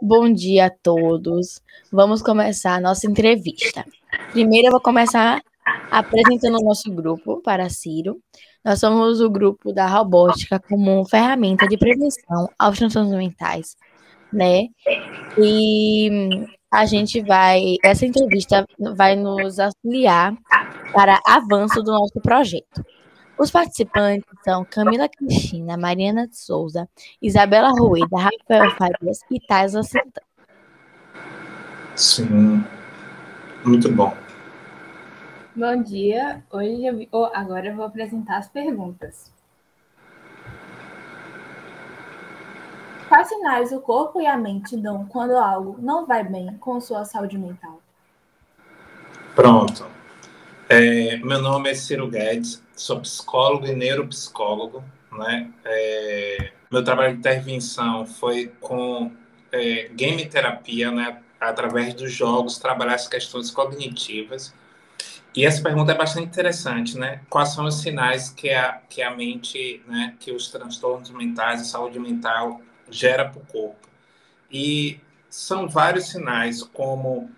Bom dia a todos. Vamos começar a nossa entrevista. Primeiro, eu vou começar apresentando o nosso grupo para Ciro. Nós somos o grupo da robótica como ferramenta de prevenção aos transtornos mentais, né? E essa entrevista vai nos auxiliar para avanço do nosso projeto. Os participantes são Camila Cristina, Mariana de Souza, Isabela Rueda, Rafael Farias e Taisa Santana. Sim, muito bom. Bom dia. Agora eu vou apresentar as perguntas. Quais sinais o corpo e a mente dão quando algo não vai bem com sua saúde mental? Pronto. Meu nome é Ciro Guedes, sou psicólogo e neuropsicólogo, né? Meu trabalho de intervenção foi com game terapia, né? Através dos jogos, trabalhar as questões cognitivas. E essa pergunta é bastante interessante, né? Quais são os sinais que a mente, né? Que os transtornos mentais, a saúde mental gera para o corpo? E são vários sinais, como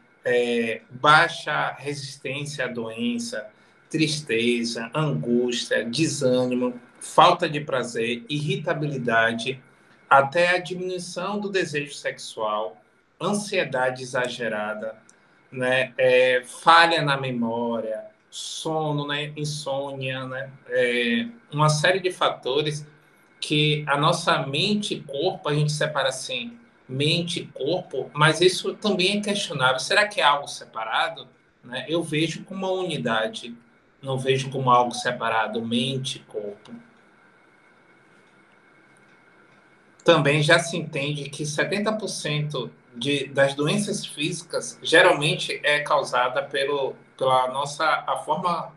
baixa resistência à doença, tristeza, angústia, desânimo, falta de prazer, irritabilidade, até a diminuição do desejo sexual, ansiedade exagerada, né? Falha na memória, sono, né? Insônia, né? Uma série de fatores que a nossa mente e corpo, a gente separa assim, mente e corpo, mas isso também é questionável. Será que é algo separado? Né? Eu vejo como uma unidade, não vejo como algo separado, mente e corpo. Também já se entende que 70% das doenças físicas geralmente é causada a forma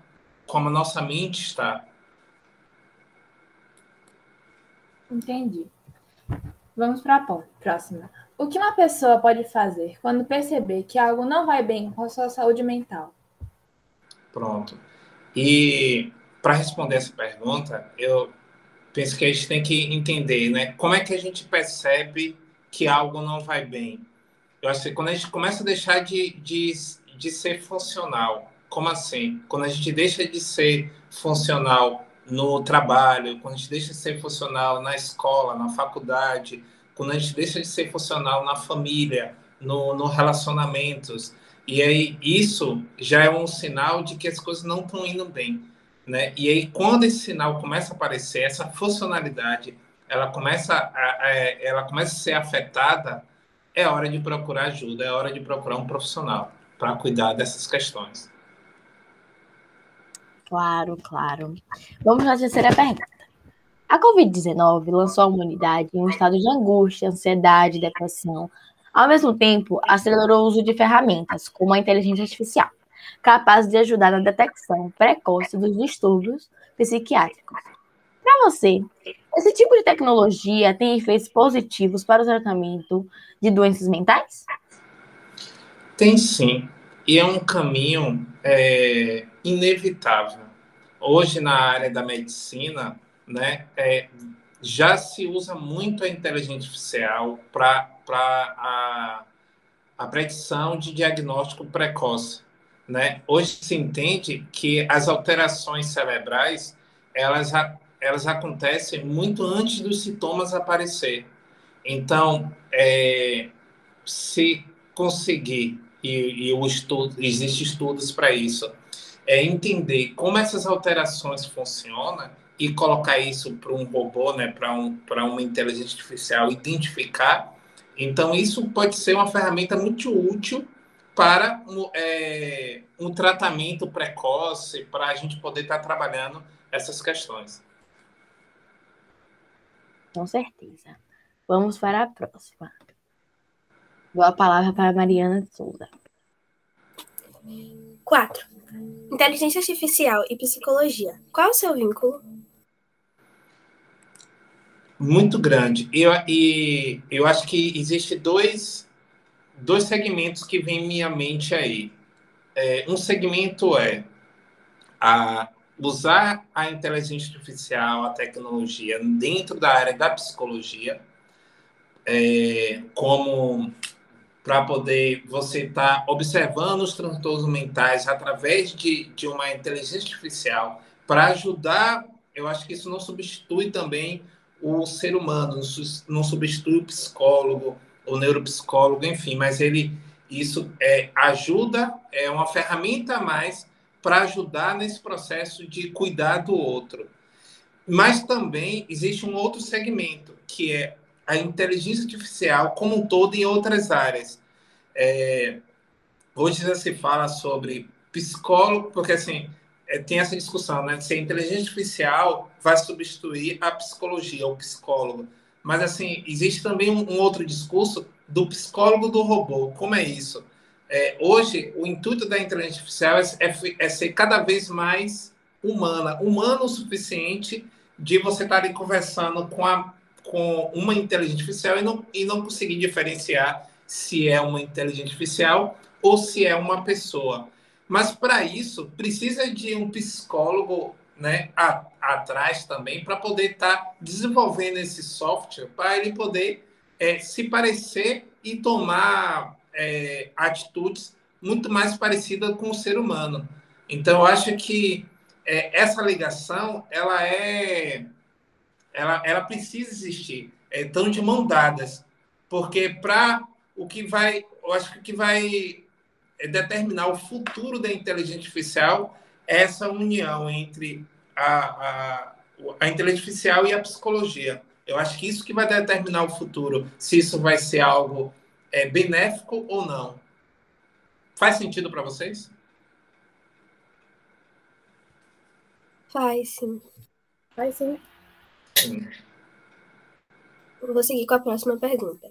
como a nossa mente está. Entendi. Vamos para a próxima. O que uma pessoa pode fazer quando perceber que algo não vai bem com a sua saúde mental? Pronto. E para responder essa pergunta, eu penso que a gente tem que entender, né? Como é que a gente percebe que algo não vai bem? Eu acho que quando a gente começa a deixar de ser funcional. Como assim? Quando a gente deixa de ser funcional no trabalho, quando a gente deixa de ser funcional na escola, na faculdade, quando a gente deixa de ser funcional na família, no relacionamentos. E aí isso já é um sinal de que as coisas não estão indo bem, né? E aí quando esse sinal começa a aparecer, essa funcionalidade, ela começa a ser afetada, é hora de procurar ajuda, é hora de procurar um profissional para cuidar dessas questões. Claro, claro. Vamos à terceira pergunta. A Covid-19 lançou a humanidade em um estado de angústia, ansiedade, depressão. Ao mesmo tempo, acelerou o uso de ferramentas, como a inteligência artificial, capaz de ajudar na detecção precoce dos distúrbios psiquiátricos. Para você, esse tipo de tecnologia tem efeitos positivos para o tratamento de doenças mentais? Tem sim, e é um caminho inevitável. Hoje, na área da medicina, né, já se usa muito a inteligência artificial para a predição de diagnóstico precoce, né? Hoje se entende que as alterações cerebrais elas acontecem muito antes dos sintomas aparecer. Então, se conseguir e o estudo, existe estudos para isso, entender como essas alterações funcionam e colocar isso para um robô, né, para uma inteligência artificial identificar. Então, isso pode ser uma ferramenta muito útil para um tratamento precoce, para a gente poder estar trabalhando essas questões. Com certeza. Vamos para a próxima. Dou a palavra para a Mariana de Souza. 4. Inteligência artificial e psicologia. Qual é o seu vínculo? Muito grande. Eu acho que existe dois segmentos que vêm em minha mente aí. Um segmento é usar a inteligência artificial, a tecnologia, dentro da área da psicologia, como para poder você estar observando os transtornos mentais através de uma inteligência artificial para ajudar. Eu acho que isso não substitui também o ser humano, não substitui o psicólogo, o neuropsicólogo, enfim, mas isso ajuda, é uma ferramenta a mais para ajudar nesse processo de cuidar do outro. Mas também existe um outro segmento, que é a inteligência artificial como um todo em outras áreas. Hoje já se fala sobre psicólogo, porque assim, tem essa discussão, né? Se a inteligência artificial vai substituir a psicologia, o psicólogo. Mas assim, existe também um outro discurso do psicólogo do robô. Como é isso? Hoje, o intuito da inteligência artificial é ser cada vez mais humano o suficiente de você estar ali conversando com uma inteligência artificial e não conseguir diferenciar se é uma inteligência artificial ou se é uma pessoa. Mas para isso precisa de um psicólogo, né, atrás também para poder estar desenvolvendo esse software para ele poder se parecer e tomar atitudes muito mais parecidas com o ser humano. Então eu acho que essa ligação ela precisa existir, estão de mão dadas, porque para o que vai, eu acho que o que vai determinar o futuro da inteligência artificial é essa união entre a inteligência artificial e a psicologia. Eu acho que isso que vai determinar o futuro, se isso vai ser algo benéfico ou não. Faz sentido para vocês? Faz, sim. Faz sim. Sim. Vou seguir com a próxima pergunta.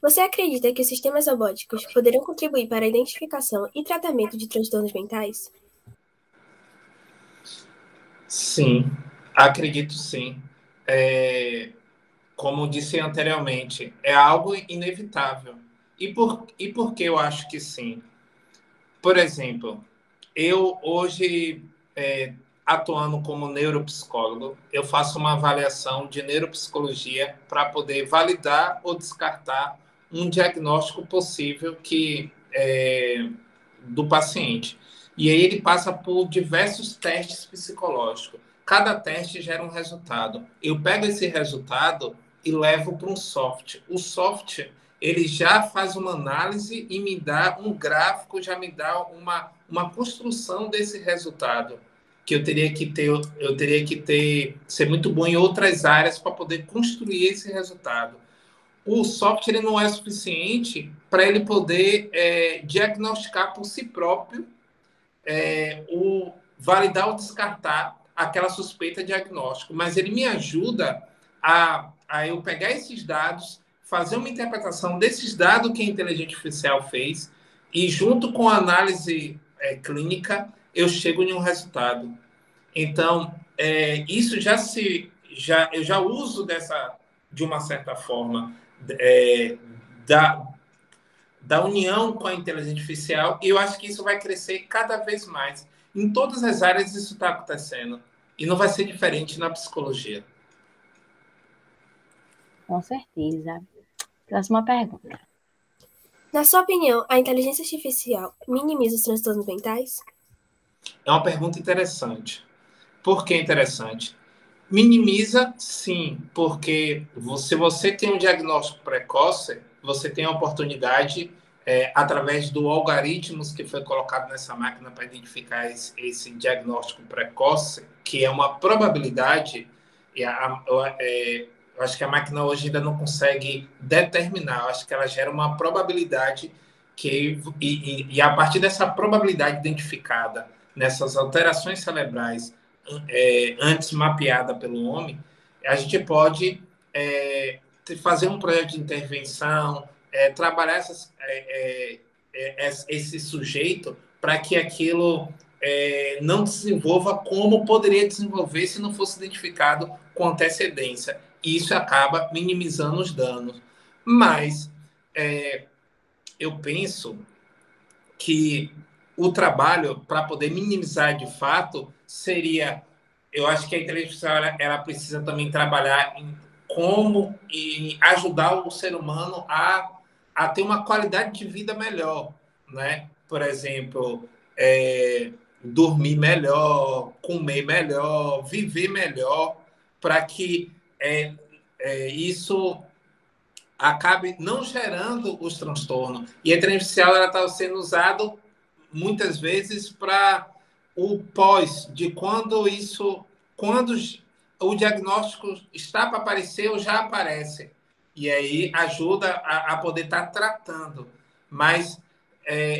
Você acredita que os sistemas robóticos poderão contribuir para a identificação e tratamento de transtornos mentais? Sim, acredito sim. Como disse anteriormente, é algo inevitável. E por que eu acho que sim? Por exemplo, eu hoje, atuando como neuropsicólogo, eu faço uma avaliação de neuropsicologia para poder validar ou descartar um diagnóstico possível do paciente. E aí ele passa por diversos testes psicológicos. Cada teste gera um resultado. Eu pego esse resultado e levo para um software. O software ele já faz uma análise e me dá um gráfico, já me dá uma construção desse resultado que eu teria que ter, ser muito bom em outras áreas para poder construir esse resultado. O software ele não é suficiente para ele poder diagnosticar por si próprio, validar ou descartar aquela suspeita diagnóstico, mas ele me ajuda a eu pegar esses dados, fazer uma interpretação desses dados que a inteligência artificial fez e junto com a análise clínica eu chego em um resultado. Então, isso eu já uso de uma certa forma, da, da união com a inteligência artificial, e eu acho que isso vai crescer cada vez mais. Em todas as áreas isso está acontecendo, e não vai ser diferente na psicologia. Com certeza. Próxima pergunta. Na sua opinião, a inteligência artificial minimiza os transtornos mentais? É uma pergunta interessante. Por que interessante? Minimiza, sim, porque se você tem um diagnóstico precoce, você tem a oportunidade, através do algoritmos que foi colocado nessa máquina para identificar esse diagnóstico precoce, que é uma probabilidade, eu acho que a máquina hoje ainda não consegue determinar, eu acho que ela gera uma probabilidade e a partir dessa probabilidade identificada nessas alterações cerebrais antes mapeada pelo homem, a gente pode fazer um projeto de intervenção, trabalhar esse sujeito para que aquilo não desenvolva como poderia desenvolver se não fosse identificado com antecedência. E isso acaba minimizando os danos. Mas eu penso que o trabalho para poder minimizar de fato seria, eu acho que a inteligência artificial ela precisa também trabalhar como ajudar o ser humano a ter uma qualidade de vida melhor, né? Por exemplo, dormir melhor, comer melhor, viver melhor, para que isso acabe não gerando os transtornos. E a inteligência artificial está sendo usado muitas vezes para o pós, de quando o diagnóstico está para aparecer ou já aparece. E aí ajuda a poder estar tratando. Mas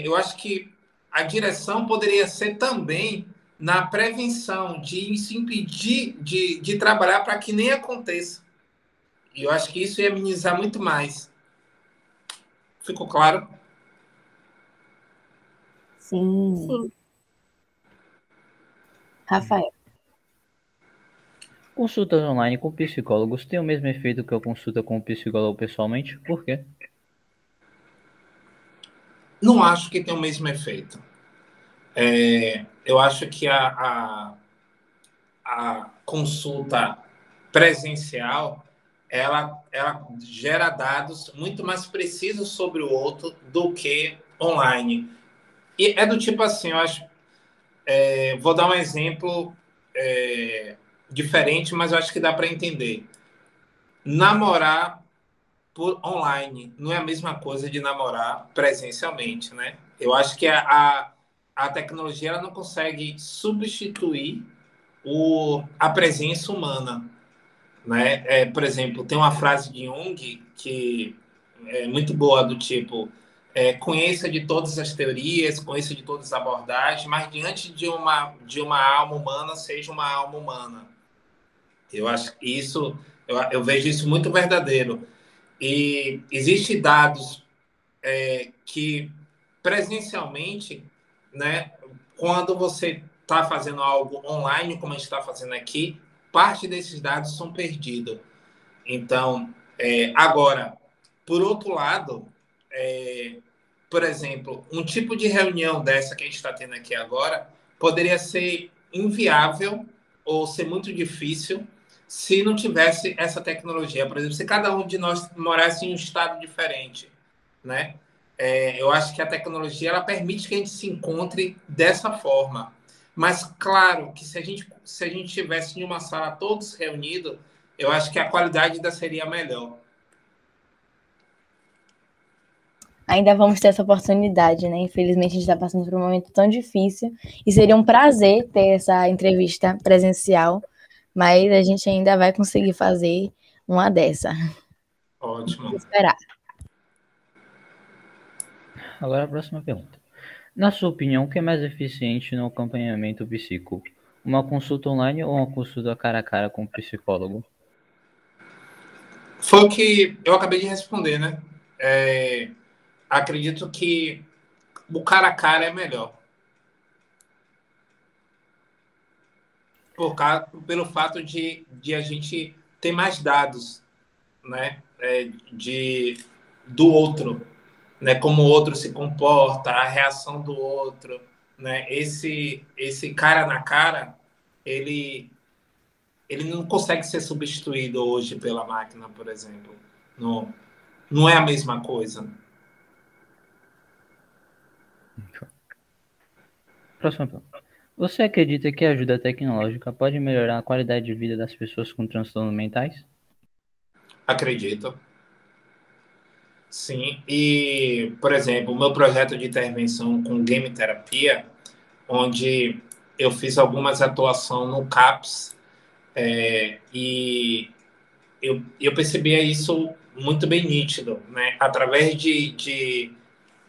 eu acho que a direção poderia ser também na prevenção, de se impedir de trabalhar para que nem aconteça. E eu acho que isso ia minimizar muito mais. Ficou claro? Sim. Sim. Rafael. Consultas online com psicólogos têm o mesmo efeito que a consulta com o psicólogo pessoalmente? Por quê? Não acho que tem o mesmo efeito. Eu acho que a consulta presencial ela gera dados muito mais precisos sobre o outro do que online. E é do tipo assim, eu acho. Vou dar um exemplo diferente, mas eu acho que dá para entender. Namorar por online não é a mesma coisa de namorar presencialmente, né? Eu acho que a tecnologia ela não consegue substituir a presença humana, né? Por exemplo, tem uma frase de Jung que é muito boa, do tipo conheça de todas as teorias, conheça de todas as abordagens, mas diante de uma alma humana, seja uma alma humana. Eu acho que eu vejo isso muito verdadeiro. E existem dados que presencialmente, né, quando você está fazendo algo online, como a gente está fazendo aqui, parte desses dados são perdidos. Então, agora, por outro lado, por exemplo, um tipo de reunião dessa que a gente está tendo aqui agora poderia ser inviável ou ser muito difícil se não tivesse essa tecnologia. Por exemplo, se cada um de nós morasse em um estado diferente, né? Eu acho que a tecnologia ela permite que a gente se encontre dessa forma. Mas, claro, que se a gente estivesse em uma sala todos reunidos, eu acho que a qualidade ainda seria melhor. Ainda vamos ter essa oportunidade, né? Infelizmente, a gente está passando por um momento tão difícil. E seria um prazer ter essa entrevista presencial, mas a gente ainda vai conseguir fazer uma dessa. Ótimo. Vamos esperar. Agora a próxima pergunta. Na sua opinião, o que é mais eficiente no acompanhamento psíquico? Uma consulta online ou uma consulta cara a cara com o psicólogo? Foi o que eu acabei de responder, né? Acredito que o cara a cara é melhor. Pelo fato de a gente ter mais dados, né? Do outro, né? Como o outro se comporta, a reação do outro, né? Esse cara na cara, ele não consegue ser substituído hoje pela máquina, por exemplo. Não, não é a mesma coisa. Próxima pergunta. Você acredita que a ajuda tecnológica pode melhorar a qualidade de vida das pessoas com transtornos mentais? Acredito. Sim. E, por exemplo, o meu projeto de intervenção com game terapia, onde eu fiz algumas atuações no CAPS, e eu percebia isso muito bem nítido, né? Através de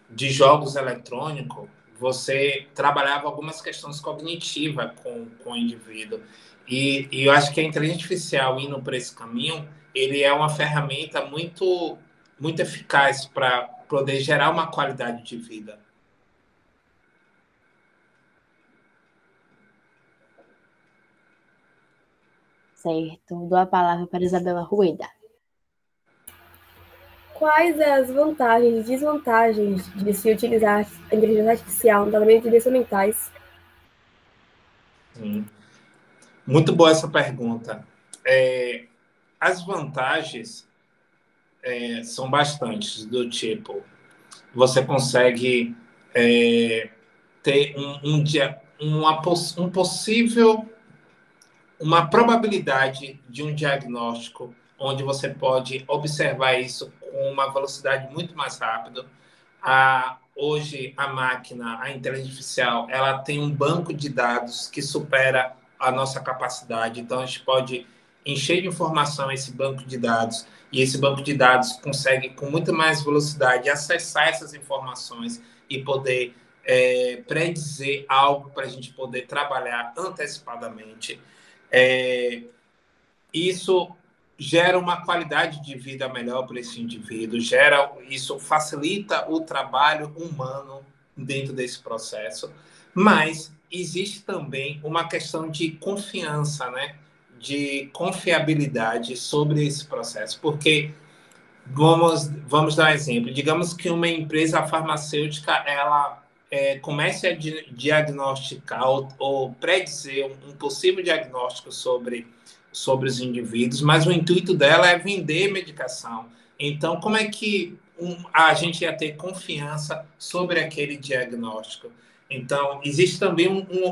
jogos eletrônicos, você trabalhava algumas questões cognitivas com o indivíduo. E eu acho que a inteligência artificial indo por esse caminho, ele é uma ferramenta muito, muito eficaz para poder gerar uma qualidade de vida. Certo. Dou a palavra para Isabela Rueda. Quais as vantagens e desvantagens de se utilizar a inteligência artificial no tratamento de doenças mentais? Sim. Muito boa essa pergunta. as vantagens são bastantes, do tipo, você consegue ter uma probabilidade de um diagnóstico onde você pode observar isso com uma velocidade muito mais rápida. Hoje, a máquina, a inteligência artificial, ela tem um banco de dados que supera a nossa capacidade. Então, a gente pode encher de informação esse banco de dados, e esse banco de dados consegue, com muito mais velocidade, acessar essas informações e poder predizer algo para a gente poder trabalhar antecipadamente. Isso gera uma qualidade de vida melhor para esse indivíduo, isso facilita o trabalho humano dentro desse processo, mas existe também uma questão de confiança, né? De confiabilidade sobre esse processo, porque vamos dar um exemplo. Digamos que uma empresa farmacêutica ela comece a diagnosticar ou predizer um possível diagnóstico sobre os indivíduos, mas o intuito dela é vender medicação. Então, como é que a gente ia ter confiança sobre aquele diagnóstico? Então, existe também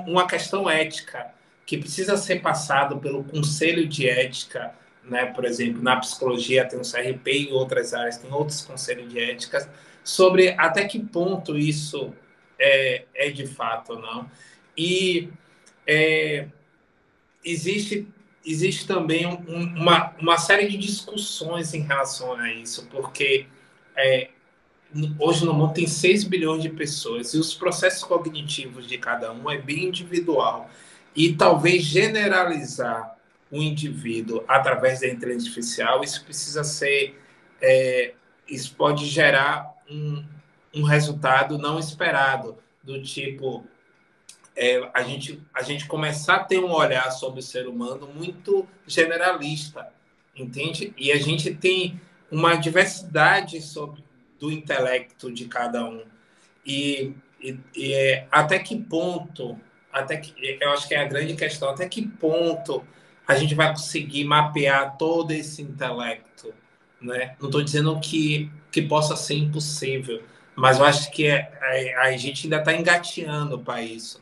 uma questão ética que precisa ser passado pelo Conselho de Ética, né? Por exemplo, na psicologia tem o CRP e em outras áreas tem outros conselhos de ética, sobre até que ponto isso é de fato ou não. E existe também uma série de discussões em relação a isso, porque hoje no mundo tem 6 bilhões de pessoas e os processos cognitivos de cada um é bem individual. E talvez generalizar o indivíduo através da inteligência artificial, isso precisa ser... isso pode gerar um resultado não esperado, do tipo... a gente começar a ter um olhar sobre o ser humano muito generalista, entende? E a gente tem uma diversidade do intelecto de cada um. E até que ponto, eu acho que é a grande questão, até que ponto a gente vai conseguir mapear todo esse intelecto, né? Não estou dizendo que possa ser impossível, mas eu acho que a gente ainda está engateando para isso.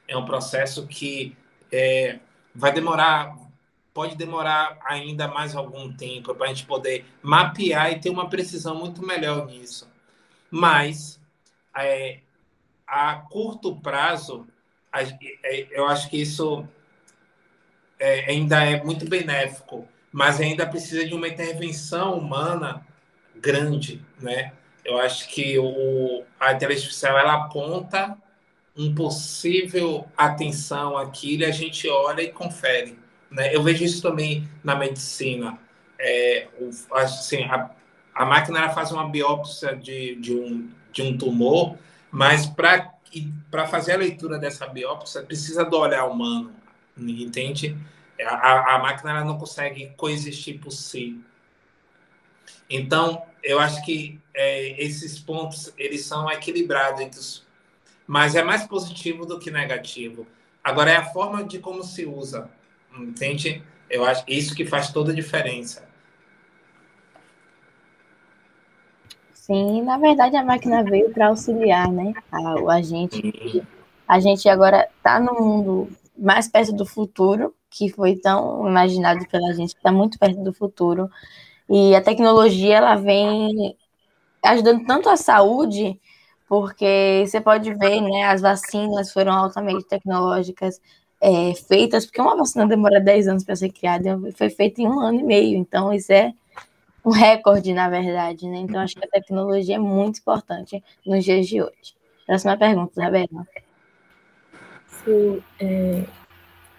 É um processo que pode demorar ainda mais algum tempo para a gente poder mapear e ter uma precisão muito melhor nisso. Mas, a curto prazo, eu acho que isso ainda é muito benéfico, mas ainda precisa de uma intervenção humana grande, né? Eu acho que a inteligência artificial ela aponta um possível atenção àquilo, a gente olha e confere, né? Eu vejo isso também na medicina. Assim, a máquina ela faz uma biópsia de um tumor, mas para fazer a leitura dessa biópsia precisa do olhar humano, entende? A máquina ela não consegue coexistir por si. Então, eu acho que esses pontos eles são equilibrados entre mas é mais positivo do que negativo. Agora, é a forma de como se usa, entende? Eu acho isso que faz toda a diferença. Sim, na verdade a máquina veio para auxiliar, né? A gente agora está no mundo mais perto do futuro, que foi tão imaginado pela gente, está muito perto do futuro. E a tecnologia ela vem ajudando tanto a saúde, porque você pode ver, né, as vacinas foram altamente tecnológicas feitas, porque uma vacina demora 10 anos para ser criada, foi feita em 1 ano e meio, então isso é um recorde, na verdade, né? Então acho que a tecnologia é muito importante nos dias de hoje. Próxima pergunta, Isabela. Sim,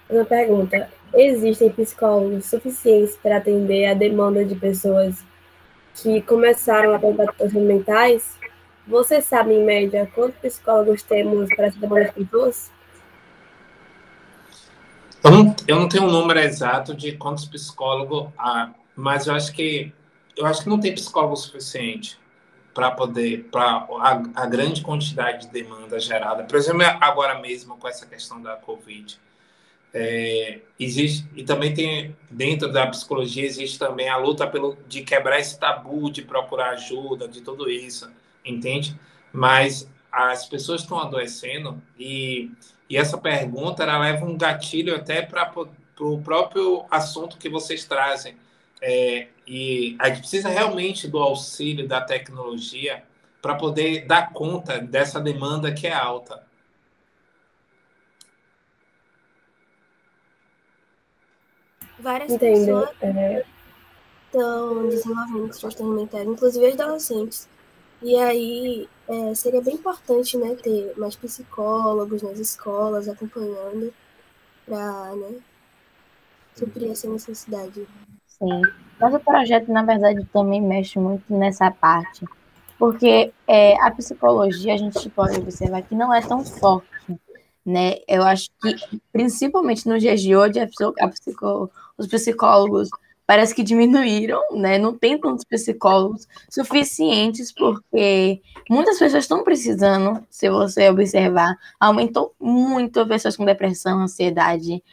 uma pergunta. Existem psicólogos suficientes para atender a demanda de pessoas que começaram a apresentar transtornos mentais? Você sabe, em média, quantos psicólogos temos para essa demanda de pessoas? Eu não tenho um número exato de quantos psicólogos há, mas eu acho que não tem psicólogo suficiente para a grande quantidade de demanda gerada. Por exemplo, agora mesmo com essa questão da Covid, Existe, e também tem, dentro da psicologia, existe também a luta de quebrar esse tabu, de procurar ajuda, de tudo isso, entende? Mas as pessoas estão adoecendo e essa pergunta, ela leva um gatilho até para o próprio assunto que vocês trazem. E a gente precisa realmente do auxílio da tecnologia para poder dar conta dessa demanda que é alta. Várias Entendo. pessoas estão desenvolvendo transtorno mental, inclusive as adolescentes. E aí seria bem importante, né, ter mais psicólogos nas escolas acompanhando para, né, suprir essa necessidade. Sim. Mas o projeto, na verdade, também mexe muito nessa parte, porque a psicologia, a gente pode observar que não é tão forte, né? Eu acho que, principalmente nos dias de hoje, os psicólogos parece que diminuíram, né? Não tem tantos psicólogos suficientes, porque muitas pessoas estão precisando, se você observar, aumentou muito pessoas com depressão, ansiedade,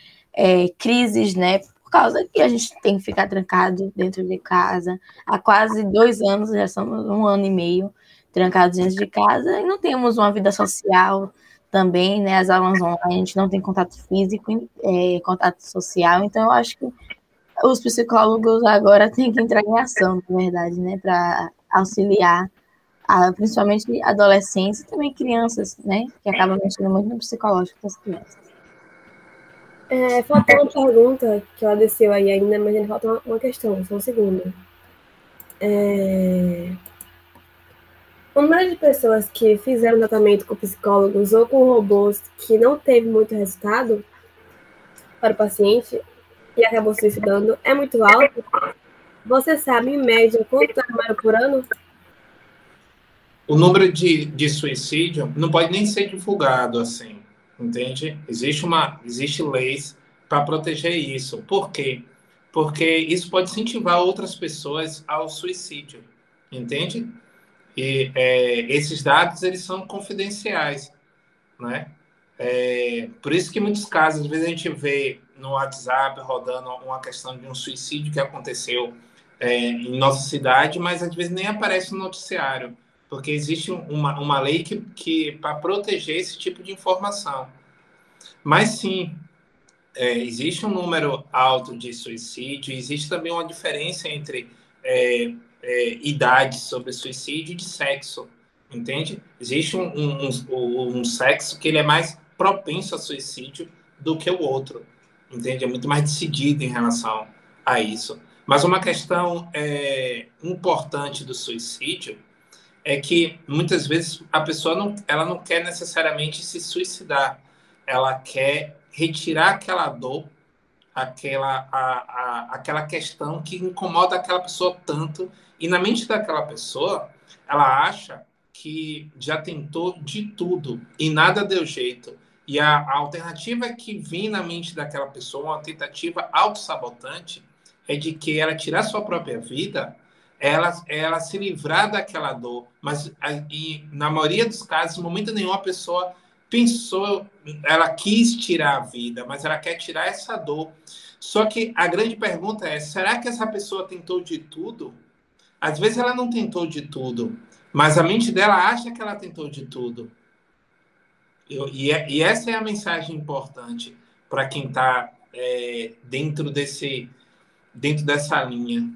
crises, né? Por causa que a gente tem que ficar trancado dentro de casa. Há quase 2 anos, já somos 1 ano e meio trancados dentro de casa e não temos uma vida social também, né? As aulas online, a gente não tem contato físico, contato social, então eu acho que os psicólogos agora têm que entrar em ação, na verdade, né? Para auxiliar, principalmente adolescentes e também crianças, né? Que acabam mexendo muito no psicológico das crianças. Faltou uma pergunta que ela desceu aí ainda, mas ainda falta uma questão, só um segundo. O número de pessoas que fizeram tratamento com psicólogos ou com robôs que não teve muito resultado para o paciente e acabou se suicidando é muito alto. Você sabe, em média, quanto é o número por ano? O número de suicídio não pode nem ser divulgado assim, entende? Existe leis para proteger isso. Por quê? Porque isso pode incentivar outras pessoas ao suicídio, entende? E esses dados, eles são confidenciais, né? Por isso que em muitos casos, às vezes a gente vê no WhatsApp rodando uma questão de um suicídio que aconteceu em nossa cidade, mas às vezes nem aparece no noticiário, porque existe uma lei que para proteger esse tipo de informação. Mas sim, existe um número alto de suicídio, existe também uma diferença entre idade sobre suicídio e de sexo, entende? Existe um sexo que ele é mais propenso a suicídio do que o outro, entende? É muito mais decidido em relação a isso. Mas uma questão importante do suicídio é que muitas vezes a pessoa ela não quer necessariamente se suicidar, ela quer retirar aquela dor, aquela questão que incomoda aquela pessoa tanto, e na mente daquela pessoa, ela acha que já tentou de tudo e nada deu jeito. E a alternativa que vem na mente daquela pessoa, uma tentativa autossabotante, é de que ela tirar sua própria vida, ela se livrar daquela dor. Mas e, na maioria dos casos, em momento nenhum, a pessoa pensou, ela quis tirar a vida, mas ela quer tirar essa dor. Só que a grande pergunta é, será que essa pessoa tentou de tudo? Às vezes ela não tentou de tudo, mas a mente dela acha que ela tentou de tudo. E essa é a mensagem importante para quem está dentro dessa linha.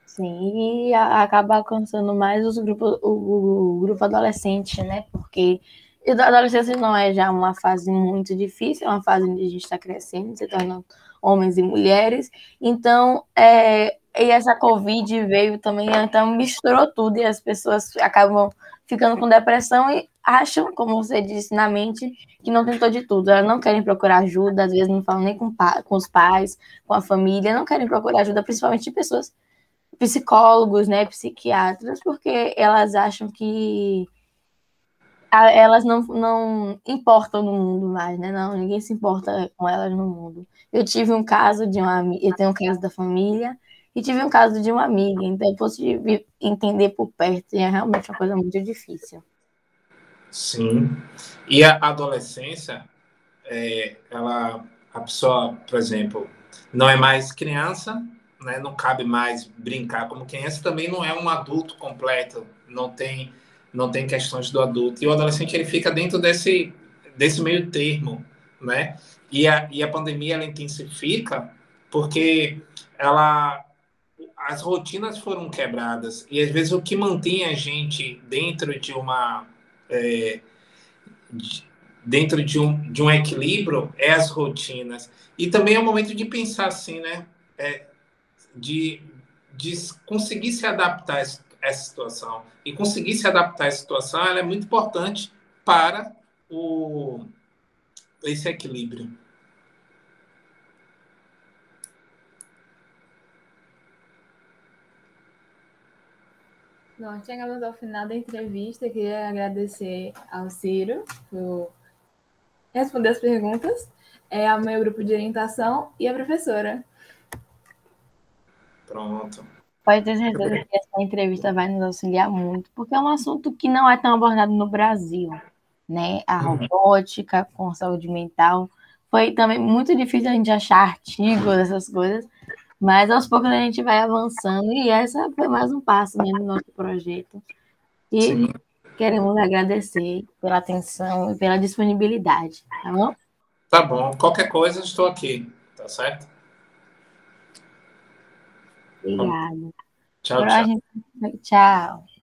Sim, e acaba alcançando mais o grupo adolescente, né? Porque a adolescência não é já uma fase muito difícil, é uma fase onde a gente está crescendo, se tornando homens e mulheres. Então, e essa Covid veio também, então misturou tudo e as pessoas acabam ficando com depressão e acham, como você disse, na mente, que não tentou de tudo. Elas não querem procurar ajuda, às vezes não falam nem com os pais, com a família, não querem procurar ajuda, principalmente de pessoas psicólogos, né, psiquiatras, porque elas acham que elas não importam no mundo mais, né? Não, ninguém se importa com elas no mundo. Eu tive um caso eu tenho um caso da família e tive um caso de uma amiga, então eu posso entender por perto, e é realmente uma coisa muito difícil. Sim. E a adolescência, a pessoa, por exemplo, não é mais criança, né? Não cabe mais brincar como criança, também não é um adulto completo, não tem questões do adulto. E o adolescente ele fica dentro desse meio termo, né? E a pandemia ela intensifica porque as rotinas foram quebradas e às vezes o que mantém a gente dentro de um equilíbrio é as rotinas. E também é o momento de pensar assim, né? De, de conseguir se adaptar a essa situação. E conseguir se adaptar a essa situação ela é muito importante para esse equilíbrio. Nós chegamos ao final da entrevista. Queria agradecer ao Ciro por responder as perguntas, ao meu grupo de orientação e à professora. Pronto. Pode ter certeza que essa entrevista vai nos auxiliar muito, porque é um assunto que não é tão abordado no Brasil, né? A robótica com saúde mental. Foi também muito difícil a gente achar artigos, essas coisas, mas aos poucos a gente vai avançando e essa foi mais um passo, né, no nosso projeto. E Sim. queremos agradecer pela atenção e pela disponibilidade, tá bom? Tá bom. Qualquer coisa, estou aqui. Tá certo? Obrigada. Tchau, tchau. Tchau.